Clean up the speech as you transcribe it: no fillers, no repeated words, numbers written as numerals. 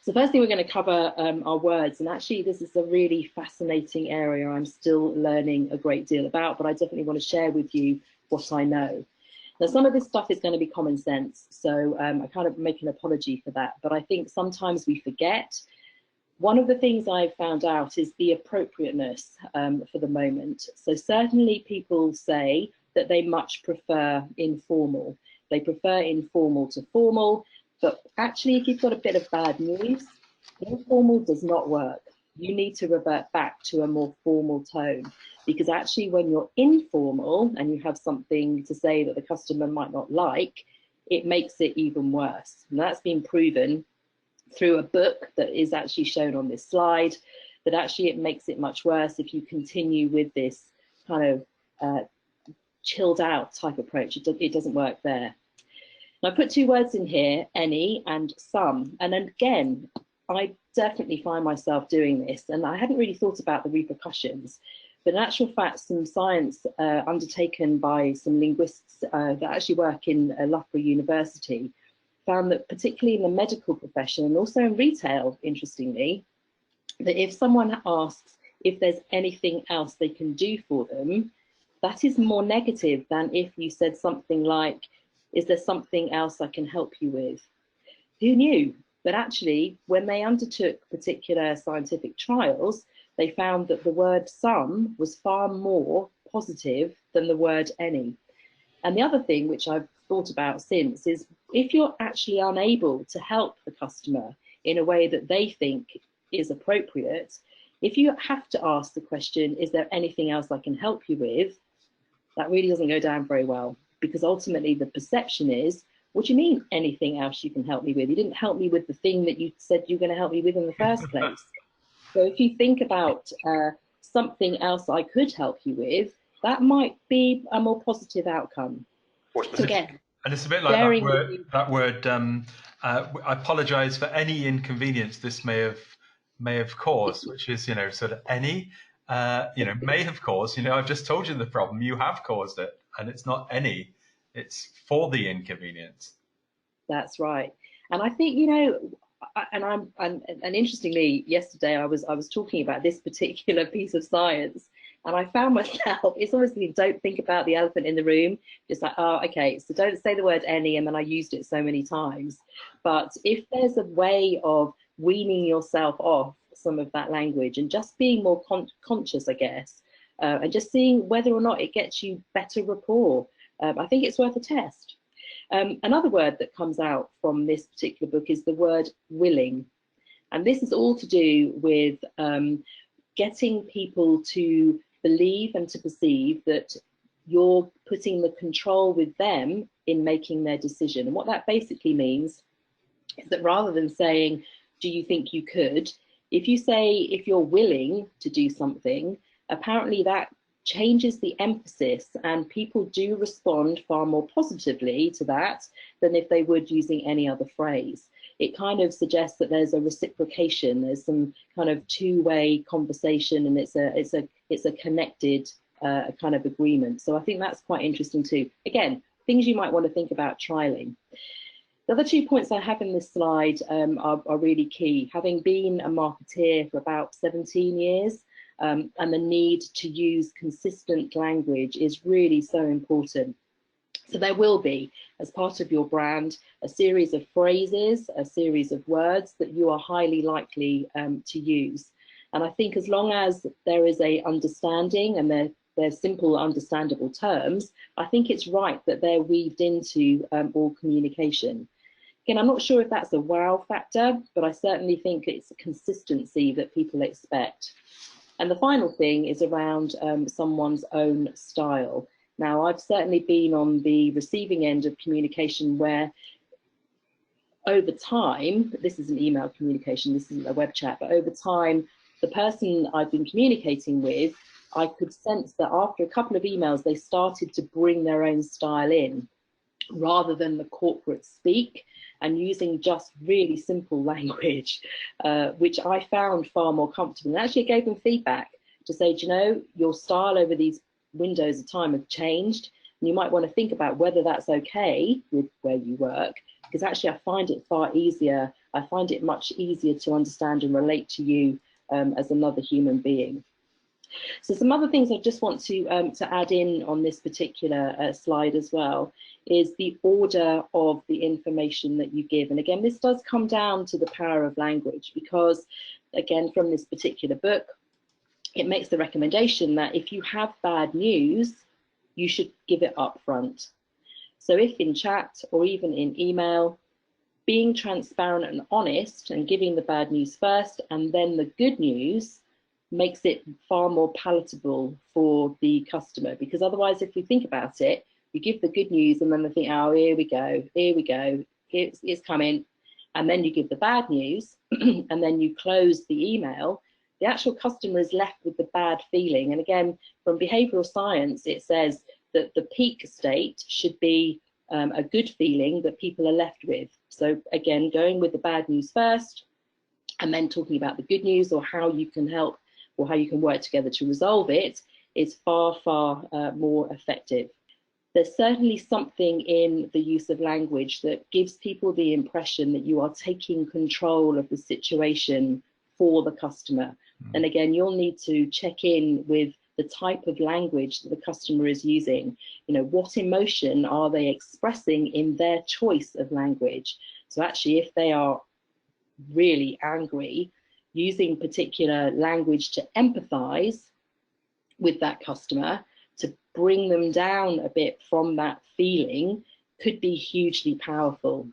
So first thing we're going to cover are words, and actually this is a really fascinating area I'm still learning a great deal about, but I definitely want to share with you what I know. Now some of this stuff is going to be common sense, so I kind of make an apology for that, but I think sometimes we forget. One of the things I've found out is the appropriateness for the moment. So certainly people say that they much prefer informal. They prefer informal to formal. But actually, if you've got a bit of bad news, informal does not work. You need to revert back to a more formal tone, because actually when you're informal and you have something to say that the customer might not like, it makes it even worse. And that's been proven through a book that is actually shown on this slide, that actually it makes it much worse if you continue with this kind of chilled out type approach. It doesn't work there. I put two words in here, any and some. And again, I definitely find myself doing this, and I hadn't really thought about the repercussions. But in actual fact, some science undertaken by some linguists that actually work in Loughborough University found that particularly in the medical profession and also in retail, interestingly, that if someone asks if there's anything else they can do for them, that is more negative than if you said something like, is there something else I can help you with? Who knew? But actually, when they undertook particular scientific trials, they found that the word some was far more positive than the word any. And the other thing which I've thought about since is if you're actually unable to help the customer in a way that they think is appropriate, if you have to ask the question, is there anything else I can help you with? That really doesn't go down very well. Because ultimately the perception is, what do you mean anything else you can help me with? You didn't help me with the thing that you said you were going to help me with in the first place. So if you think about something else I could help you with, that might be a more positive outcome. Again, and it's a bit like that word I apologize for any inconvenience this may have caused, which is, sort of any, may have caused, I've just told you the problem, you have caused it. And it's not any, it's for the inconvenience. That's right. And I think, and interestingly, yesterday I was talking about this particular piece of science, and I found myself, it's obviously don't think about the elephant in the room, just like, oh, okay, so don't say the word any, and then I used it so many times. But if there's a way of weaning yourself off some of that language and just being more conscious, I guess, and just seeing whether or not it gets you better rapport. I think it's worth a test. Another word that comes out from this particular book is the word willing. And this is all to do with getting people to believe and to perceive that you're putting the control with them in making their decision. And what that basically means is that rather than saying, do you think you could? If you say, if you're willing to do something, apparently that changes the emphasis, and people do respond far more positively to that than if they would using any other phrase. It kind of suggests that there's a reciprocation, there's some kind of two-way conversation, and it's a connected kind of agreement. So I think that's quite interesting too. Again, things you might want to think about trialing. The other 2 points I have in this slide are really key. Having been a marketeer for about 17 years, and the need to use consistent language is really so important. So there will be, as part of your brand, a series of phrases, a series of words that you are highly likely to use. And I think as long as there is a understanding and they're simple, understandable terms, I think it's right that they're weaved into all communication. Again, I'm not sure if that's a wow factor, but I certainly think it's a consistency that people expect. And the final thing is around someone's own style. Now, I've certainly been on the receiving end of communication where over time, this is an email communication, this isn't a web chat, but over time, the person I've been communicating with, I could sense that after a couple of emails, they started to bring their own style in rather than the corporate speak, and using just really simple language, which I found far more comfortable. And actually it gave them feedback to say, do you know, your style over these windows of time have changed, and you might want to think about whether that's okay with where you work, because actually I find it far easier. I find it much easier to understand and relate to you as another human being. So some other things I just want to add in on this particular slide as well is the order of the information that you give. And again, this does come down to the power of language, because again, from this particular book, it makes the recommendation that if you have bad news, you should give it up front. So if in chat or even in email, being transparent and honest and giving the bad news first and then the good news makes it far more palatable for the customer. Because otherwise, if you think about it, you give the good news and then they think, oh, here we go, it's coming. And then you give the bad news and then you close the email. The actual customer is left with the bad feeling. And again, from behavioral science, it says that the peak state should be a good feeling that people are left with. So again, going with the bad news first and then talking about the good news or how you can help or how you can work together to resolve it is far, far more effective. There's certainly something in the use of language that gives people the impression that you are taking control of the situation for the customer. And again, you'll need to check in with the type of language that the customer is using. You know, what emotion are they expressing in their choice of language? So actually, if they are really angry, using particular language to empathize with that customer, to bring them down a bit from that feeling, could be hugely powerful.